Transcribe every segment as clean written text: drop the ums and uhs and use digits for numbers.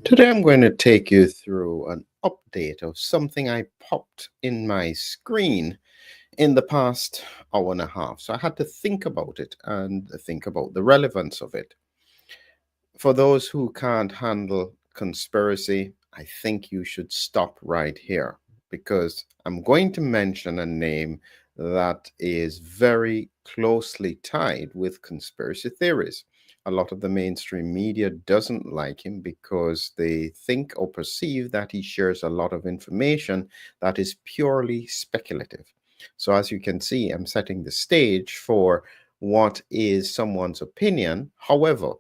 Today, I'm going to take you through an update of something I popped in my screen in the past hour and a half. So I had to think about it and think about the relevance of it. For those who can't handle conspiracy, I think you should stop right here because I'm going to mention a name that is very closely tied with conspiracy theories. A lot of the mainstream media doesn't like him because they think or perceive that he shares a lot of information that is purely speculative. So, as you can see, I'm setting the stage for what is someone's opinion. However,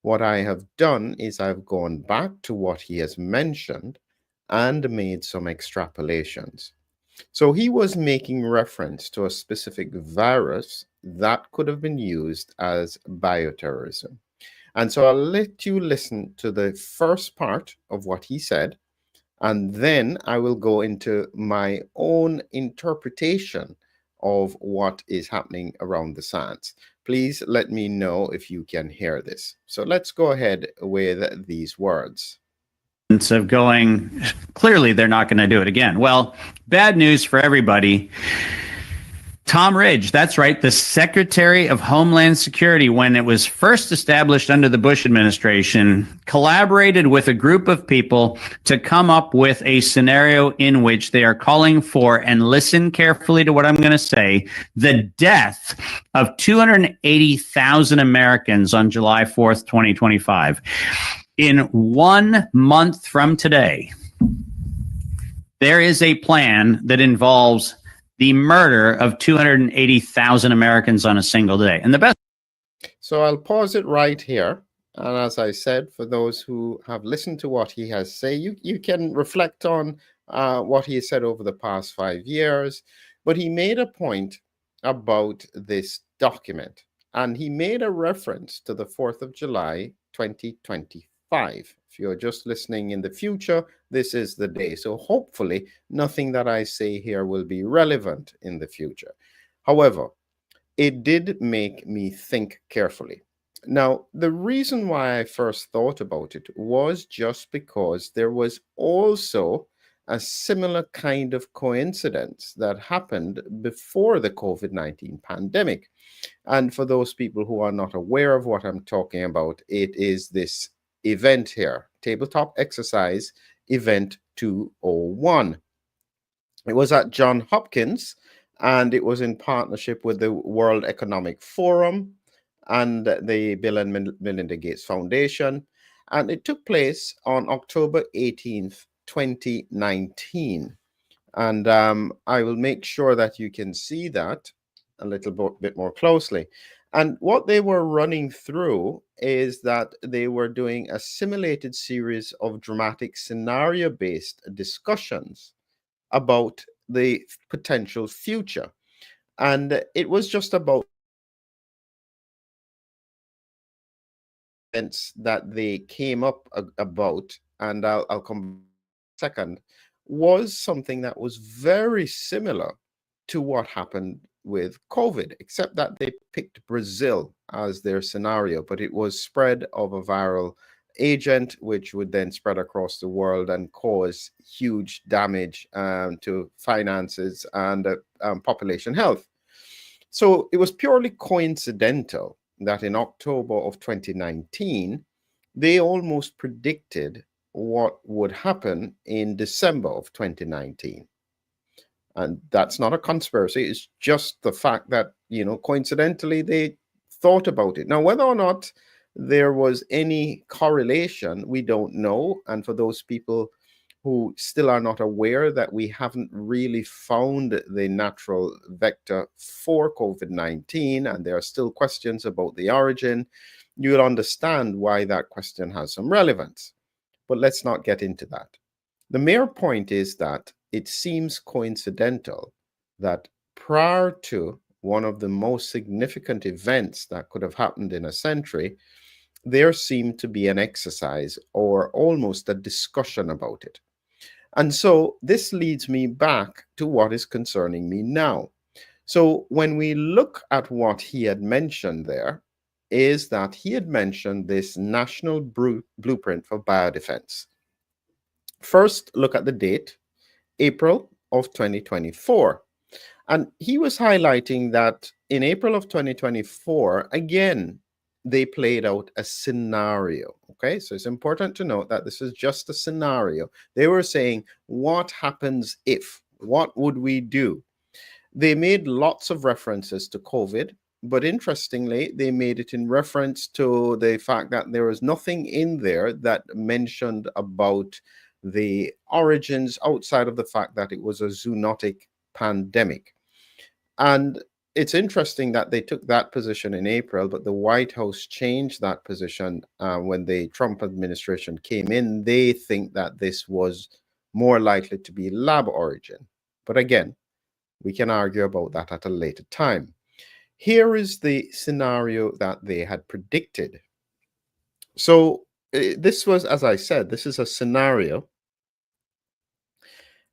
what I have done is I've gone back to what he has mentioned and made some extrapolations. So he was making reference to a specific virus that could have been used as bioterrorism. And so I'll let you listen to the first part of what he said, and then I will go into my own interpretation of what is happening around the science. Please let me know if you can hear this. So let's go ahead with these words. Of going, clearly they're not going to do it again. Well, bad news for everybody. Tom Ridge, that's right, the Secretary of Homeland Security, when it was first established under the Bush administration, collaborated with a group of people to come up with a scenario in which they are calling for, and listen carefully to what I'm going to say, the death of 280,000 Americans on July 4th, 2025. In 1 month from today, there is a plan that involves the murder of 280,000 Americans on a single day. And the best. So I'll pause it right here. And as I said, for those who have listened to what he has said, you can reflect on what he has said over the past 5 years. But he made a point about this document. And he made a reference to the 4th of July, 2025. If you're just listening in the future, this is the day. So hopefully nothing that I say here will be relevant in the future. However, it did make me think carefully. Now, the reason why I first thought about it was just because there was also a similar kind of coincidence that happened before the COVID-19 pandemic. And for those people who are not aware of what I'm talking about, it is this event here, tabletop exercise event 201. It was at Johns Hopkins, and it was in partnership with the World Economic Forum and the Bill and Melinda Gates Foundation. And it took place on October 18th, 2019. And I will make sure that you can see that a little bit more closely. And what they were running through is that they were doing a simulated series of dramatic scenario-based discussions about the potential future. And it was just about events that they came up about, and I'll come second, was something that was very similar to what happened with COVID, except that they picked Brazil as their scenario, but it was spread of a viral agent, which would then spread across the world and cause huge damage to finances and population health. So it was purely coincidental that in October of 2019, they almost predicted what would happen in December of 2019. And that's not a conspiracy. It's just the fact that, coincidentally, they thought about it. Now, whether or not there was any correlation, we don't know. And for those people who still are not aware that we haven't really found the natural vector for COVID-19, and there are still questions about the origin, you'll understand why that question has some relevance. But let's not get into that. The mere point is that it seems coincidental that prior to one of the most significant events that could have happened in a century, there seemed to be an exercise or almost a discussion about it. And so this leads me back to what is concerning me now. So when we look at what he had mentioned there, is that he had mentioned this national blueprint for biodefense. First, look at the date, April of 2024. And he was highlighting that in April of 2024, again, they played out a scenario. Okay, so it's important to note that this is just a scenario. They were saying, what happens if? What would we do? They made lots of references to COVID, but interestingly, they made it in reference to the fact that there was nothing in there that mentioned about the origins outside of the fact that it was a zoonotic pandemic. And it's interesting that they took that position in April, but the White House changed that position when the Trump administration came in. They think that this was more likely to be lab origin. But again, we can argue about that at a later time. Here is the scenario that they had predicted. So this was, as I said, this is a scenario.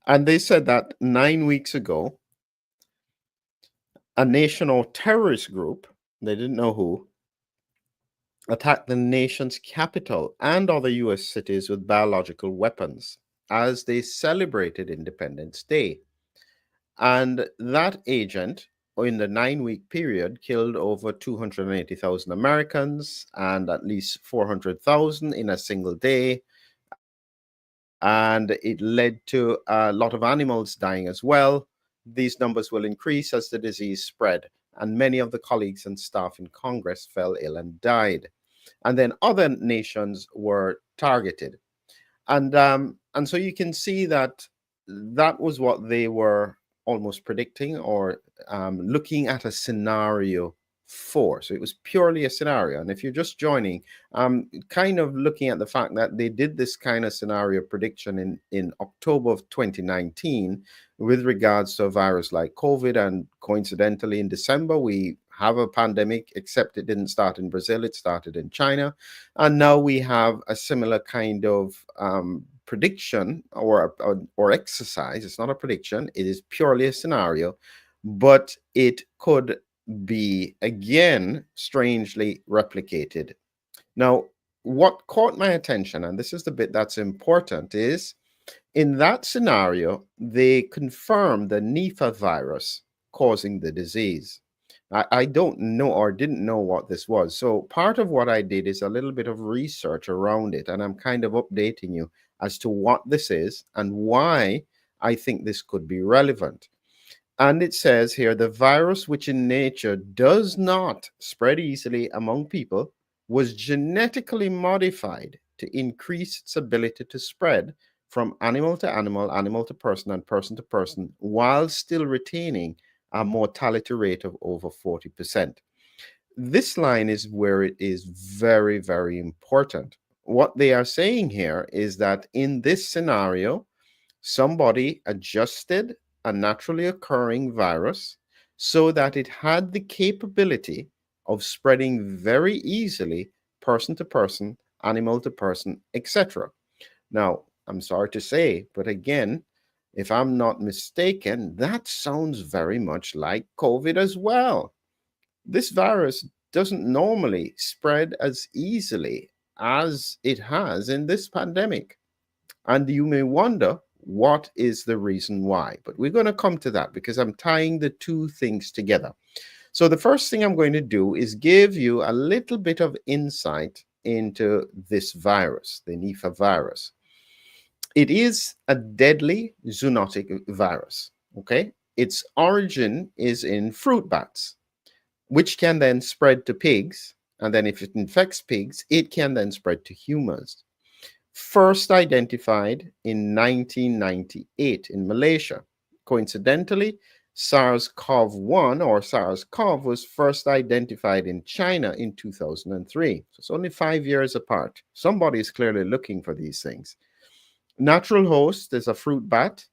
And they said that 9 weeks ago, a nation or terrorist group, they didn't know who, attacked the nation's capital and other US cities with biological weapons as they celebrated Independence Day. And that agent, in the 9-week period, killed over 280,000 Americans and at least 400,000 in a single day. And it led to a lot of animals dying as well. These numbers will increase as the disease spread, and many of the colleagues and staff in Congress fell ill and died. And then other nations were targeted. And so you can see that that was what they were almost predicting or looking at a scenario for. So it was purely a scenario. And if you're just joining, kind of looking at the fact that they did this kind of scenario prediction in October of 2019 with regards to a virus like COVID. And coincidentally, in December, we have a pandemic, except it didn't start in Brazil, it started in China. And now we have a similar kind of prediction or exercise. It's not a prediction, it is purely a scenario, but it could be again strangely replicated. Now, what caught my attention, and this is the bit that's important, is in that scenario, they confirmed the Nipah virus causing the disease. I don't know or didn't know what this was. So part of what I did is a little bit of research around it, and I'm kind of updating you as to what this is and why I think this could be relevant. And it says here, the virus, which in nature does not spread easily among people, was genetically modified to increase its ability to spread from animal to animal, animal to person, and person to person, while still retaining a mortality rate of over 40%. This line is where it is very, very important. What they are saying here is that in this scenario, somebody adjusted a naturally occurring virus so that it had the capability of spreading very easily person to person, animal to person, etc. Now, I'm sorry to say, but again, if I'm not mistaken, that sounds very much like COVID as well. This virus doesn't normally spread as easily as it has in this pandemic. And you may wonder, what is the reason why? But we're going to come to that because I'm tying the two things together. So the first thing I'm going to do is give you a little bit of insight into this virus, the Nipah virus. It is a deadly zoonotic virus, okay? Its origin is in fruit bats, which can then spread to pigs. And then if it infects pigs, it can then spread to humans. First identified in 1998 in Malaysia. Coincidentally, SARS-CoV-1 or SARS-CoV was first identified in China in 2003. So it's only 5 years apart. Somebody is clearly looking for these things. Natural host is a fruit bat,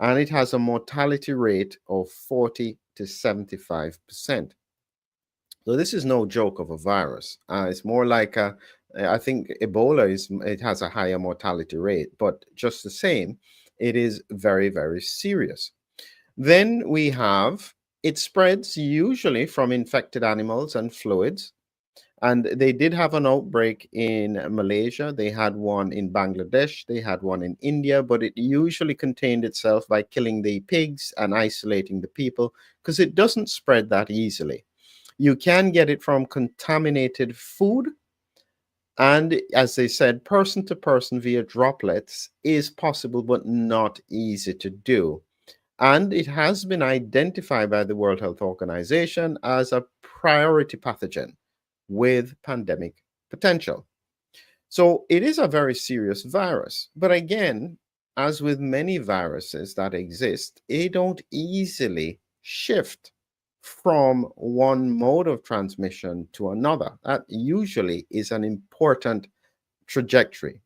and it has a mortality rate of 40 to 75%. So this is no joke of a virus. It's more like I think Ebola it has a higher mortality rate, but just the same, it is very, very serious. Then we have, it spreads usually from infected animals and fluids, And they did have an outbreak in Malaysia. They had one in Bangladesh. They had one in India, but it usually contained itself by killing the pigs and isolating the people because it doesn't spread that easily. You can get it from contaminated food. And as they said, person to person via droplets is possible, but not easy to do. And it has been identified by the World Health Organization as a priority pathogen with pandemic potential. So it is a very serious virus. But again, as with many viruses that exist, they don't easily shift from one mode of transmission to another. That usually is an important trajectory.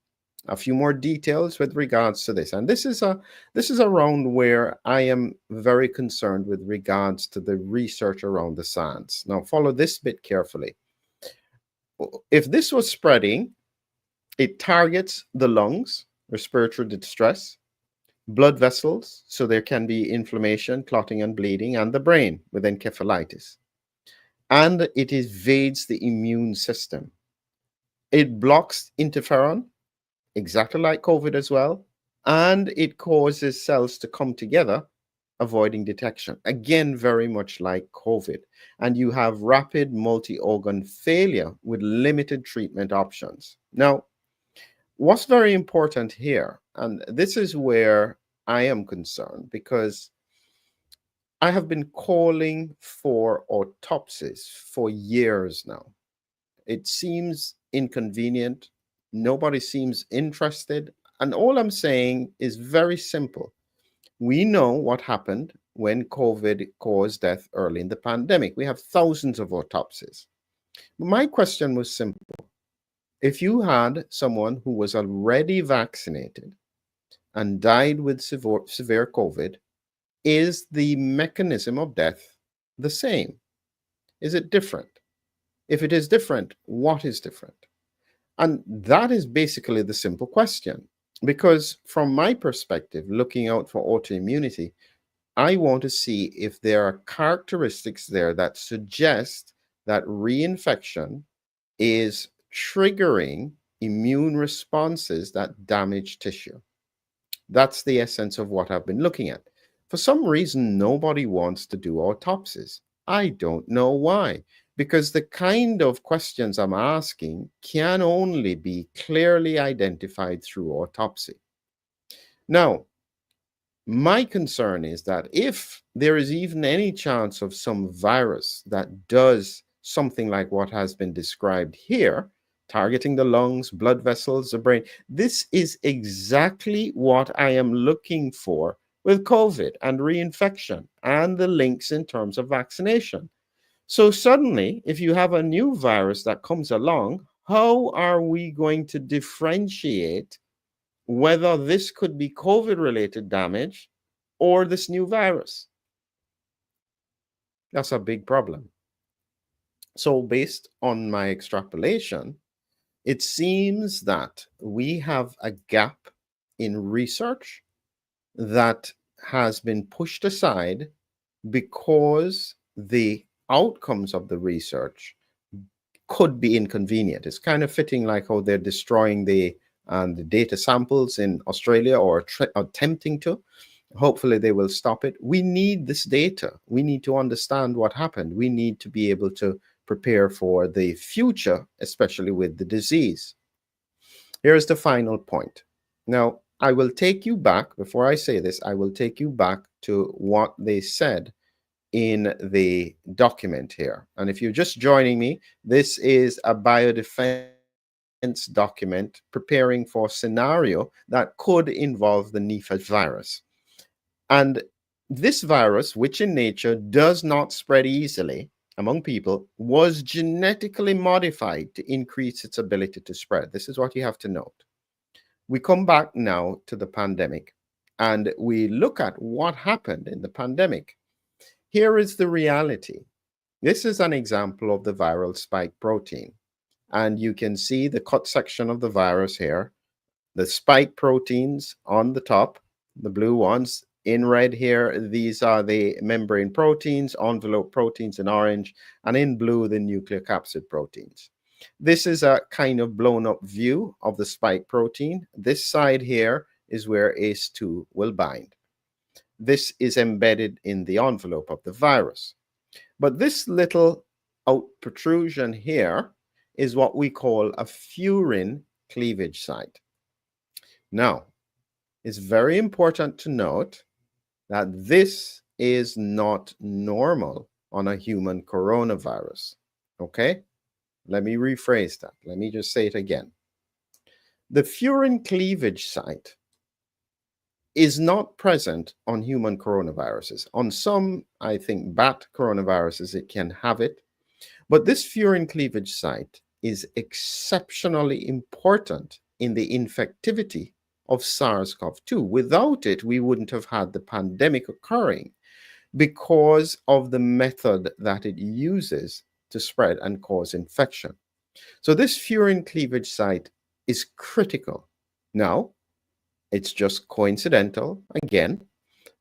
A few more details with regards to this, and this is around where I am very concerned with regards to the research around the science. Now follow this bit carefully. If this was spreading, it targets the lungs, respiratory distress, blood vessels, so there can be inflammation, clotting and bleeding, and the brain with encephalitis, and it evades the immune system. It blocks interferon, exactly like COVID as well, and it causes cells to come together, avoiding detection. Again, very much like COVID. And you have rapid multi-organ failure with limited treatment options. Now, what's very important here, and this is where I am concerned, because I have been calling for autopsies for years now. It seems inconvenient. Nobody seems interested. And all I'm saying is very simple. We know what happened when COVID caused death early in the pandemic. We have thousands of autopsies. My question was simple. If you had someone who was already vaccinated and died with severe COVID, is the mechanism of death the same? Is it different? If it is different, what is different? And that is basically the simple question. Because from my perspective, looking out for autoimmunity, I want to see if there are characteristics there that suggest that reinfection is triggering immune responses that damage tissue. That's the essence of what I've been looking at. For some reason, nobody wants to do autopsies. I don't know why, because the kind of questions I'm asking can only be clearly identified through autopsy. Now, my concern is that if there is even any chance of some virus that does something like what has been described here, targeting the lungs, blood vessels, the brain, this is exactly what I am looking for with COVID and reinfection and the links in terms of vaccination. So suddenly, if you have a new virus that comes along, how are we going to differentiate whether this could be COVID-related damage or this new virus? That's a big problem. So based on my extrapolation, it seems that we have a gap in research that has been pushed aside because the outcomes of the research could be inconvenient. It's kind of fitting like how they're destroying the data samples in Australia, or attempting to. Hopefully they will stop it. We need this data. We need to understand what happened. We need to be able to prepare for the future, especially with the disease. Here's the final point. Now, I will take you back, before I say this, I will take you back to what they said in the document here. And if you're just joining me, this is a Biodefense document preparing for a scenario that could involve the Nipah virus. And this virus, which in nature does not spread easily among people, was genetically modified to increase its ability to spread. This is what you have to note. We come back now to the pandemic and we look at what happened in the pandemic. Here is the reality. This is an example of the viral spike protein. And you can see the cut section of the virus here. The spike proteins on the top, the blue ones. In red here, these are the membrane proteins, envelope proteins in orange, and in blue, the nucleocapsid proteins. This is a kind of blown up view of the spike protein. This side here is where ACE2 will bind. This is embedded in the envelope of the virus. But this little out protrusion here is what we call a furin cleavage site. Now, it's very important to note that this is not normal on a human coronavirus. Okay? Let me rephrase that. Let me just say it again. The furin cleavage site is not present on human coronaviruses. On some, I think, bat coronaviruses, it can have it. But this furin cleavage site is exceptionally important in the infectivity of SARS-CoV-2. Without it, we wouldn't have had the pandemic occurring because of the method that it uses to spread and cause infection. So this furin cleavage site is critical. Now, it's just coincidental, again,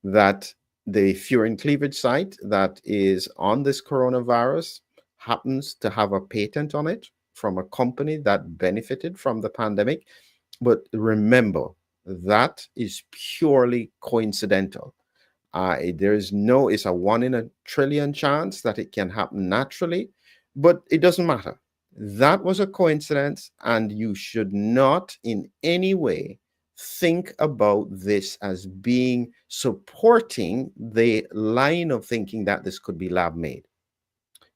that the furin cleavage site that is on this coronavirus happens to have a patent on it from a company that benefited from the pandemic. But remember, that is purely coincidental. It's a 1 in a trillion chance that it can happen naturally, but it doesn't matter. That was a coincidence, and you should not in any way think about this as being supporting the line of thinking that this could be lab made.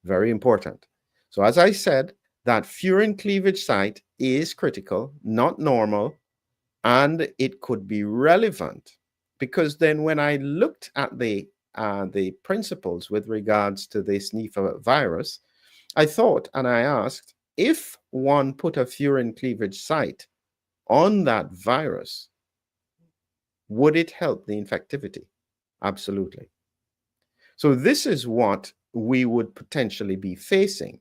Very important. So as I said, that furin cleavage site is critical, not normal, and it could be relevant because then when I looked at the principles with regards to this Nipah virus, I thought and I asked, if one put a furin cleavage site on that virus, would it help the infectivity? Absolutely. So this is what we would potentially be facing.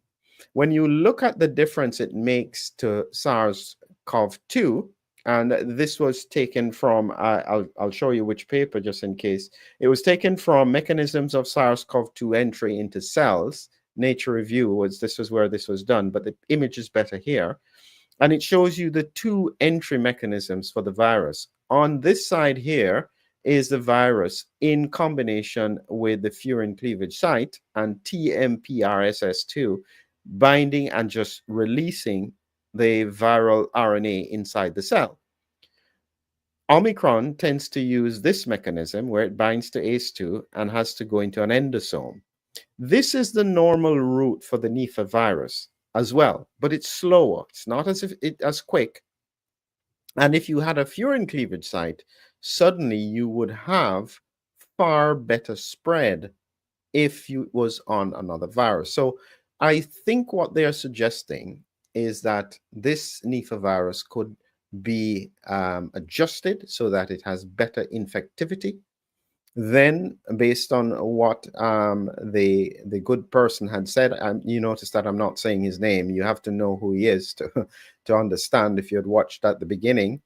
When you look at the difference it makes to SARS-CoV-2, and this was taken from, I'll show you which paper just in case. It was taken from Mechanisms of SARS-CoV-2 Entry into Cells. Nature Review this was where this was done, but the image is better here. And it shows you the two entry mechanisms for the virus. On this side here is the virus in combination with the furin cleavage site and TMPRSS2 binding and just releasing the viral RNA inside the cell. Omicron tends to use this mechanism where it binds to ACE2 and has to go into an endosome. This is the normal route for the Nipah virus as well, but it's slower. It's not as quick. And if you had a furin cleavage site, suddenly you would have far better spread if you was on another virus. So I think what they're suggesting is that this Nipah virus could be adjusted so that it has better infectivity. Then, based on what the good person had said, you notice that I'm not saying his name. You have to know who he is to understand if you had watched at the beginning.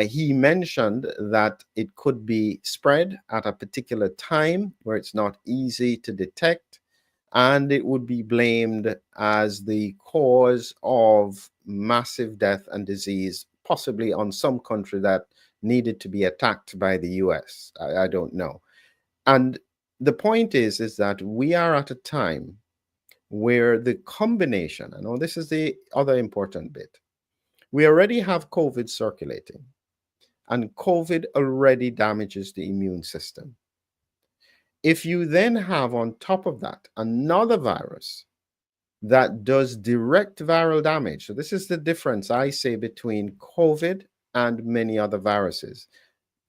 He mentioned that it could be spread at a particular time where it's not easy to detect, and it would be blamed as the cause of massive death and disease, possibly on some country that needed to be attacked by the US. I don't know. And the point is that we are at a time where the combination, I know this is the other important bit, we already have COVID circulating, and COVID already damages the immune system. If you then have on top of that another virus that does direct viral damage, so this is the difference I say between COVID and many other viruses.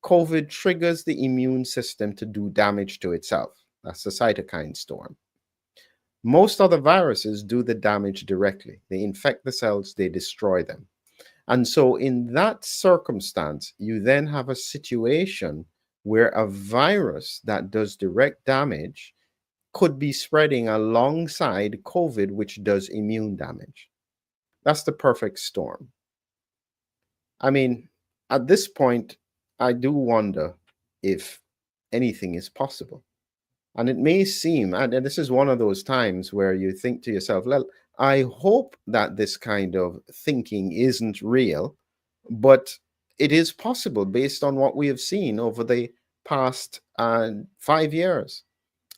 COVID triggers the immune system to do damage to itself. That's the cytokine storm. Most other viruses do the damage directly. They infect the cells, they destroy them. And so in that circumstance, you then have a situation where a virus that does direct damage could be spreading alongside COVID, which does immune damage. That's the perfect storm. I mean, at this point, I do wonder if anything is possible. And it may seem, and this is one of those times where you think to yourself, I hope that this kind of thinking isn't real, but it is possible based on what we have seen over the past 5 years.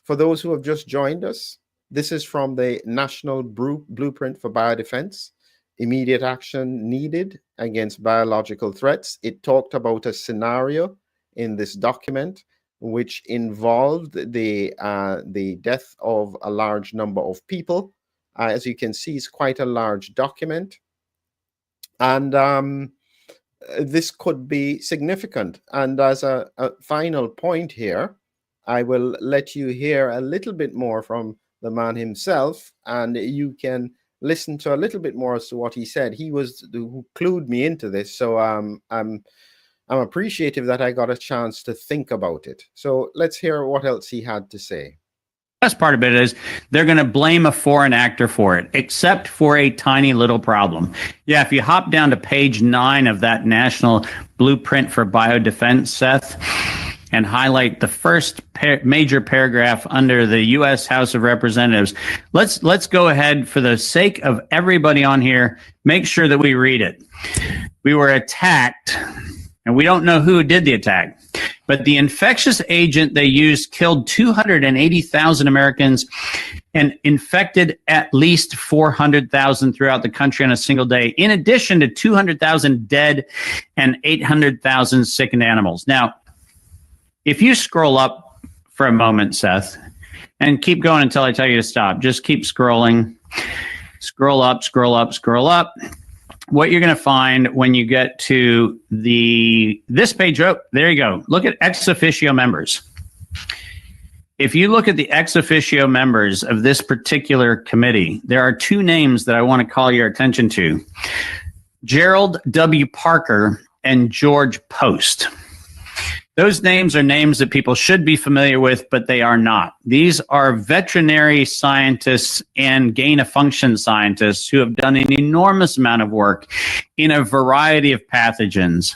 For those who have just joined us, this is from the National Blueprint for Biodefense, Immediate Action Needed Against Biological Threats. It talked about a scenario in this document which involved the death of a large number of people. As you can see, it's quite a large document. And this could be significant. And as a final point here, I will let you hear a little bit more from the man himself, and you can listen to a little bit more as to what he said. He was who clued me into this, so I'm appreciative that I got a chance to think about it. So let's hear what else he had to say. Best part of it is they're going to blame a foreign actor for it, except for a tiny little problem. Yeah, if you hop down to page 9 of that National Blueprint for Biodefense, Seth, and highlight the first major paragraph under the U.S. House of Representatives, let's go ahead, for the sake of everybody on here, make sure that we read it. We were attacked, and we don't know who did the attack, but the infectious agent they used killed 280,000 Americans and infected at least 400,000 throughout the country on a single day, in addition to 200,000 dead and 800,000 sickened animals. Now, if you scroll up for a moment, Seth, and keep going until I tell you to stop, just keep scrolling, scroll up, scroll up, scroll up. What you're going to find when you get to this page, oh, there you go. Look at ex officio members. If you look at the ex officio members of this particular committee, there are 2 names that I want to call your attention to: Gerald W. Parker and George Post. Those names are names that people should be familiar with, but they are not. These are veterinary scientists and gain-of-function scientists who have done an enormous amount of work in a variety of pathogens.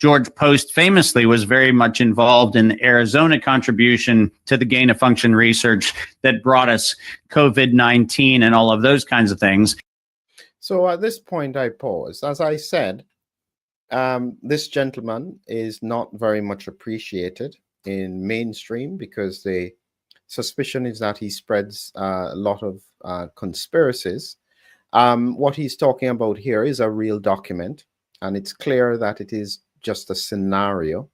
George Post famously was very much involved in the Arizona contribution to the gain-of-function research that brought us COVID-19 and all of those kinds of things. So at this point, I paused. As I said, this gentleman is not very much appreciated in mainstream because the suspicion is that he spreads a lot of conspiracies. What he's talking about here is a real document, and it's clear that it is just a scenario.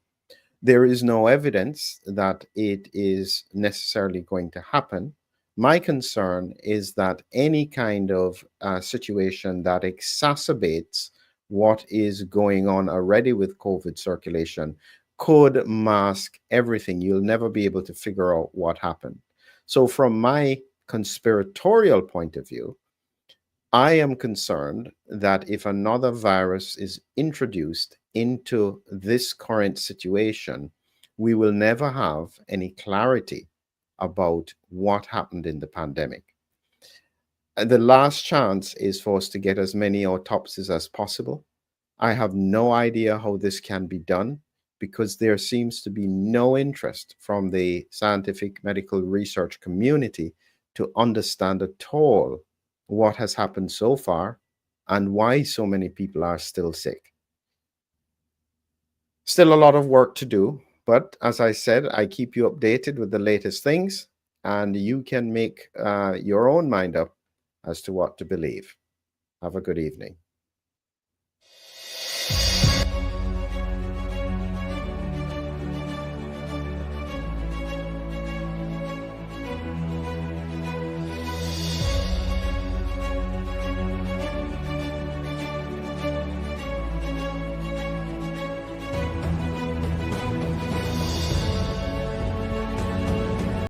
There is no evidence that it is necessarily going to happen. My concern is that any kind of situation that exacerbates what is going on already with COVID circulation could mask everything. You'll never be able to figure out what happened. So from my conspiratorial point of view, I am concerned that if another virus is introduced into this current situation, we will never have any clarity about what happened in the pandemic. The last chance is for us to get as many autopsies as possible. I have no idea how this can be done because there seems to be no interest from the scientific medical research community to understand at all what has happened so far and why so many people are still sick. Still a lot of work to do, but as I said, I keep you updated with the latest things, and you can make your own mind up as to what to believe. Have a good evening.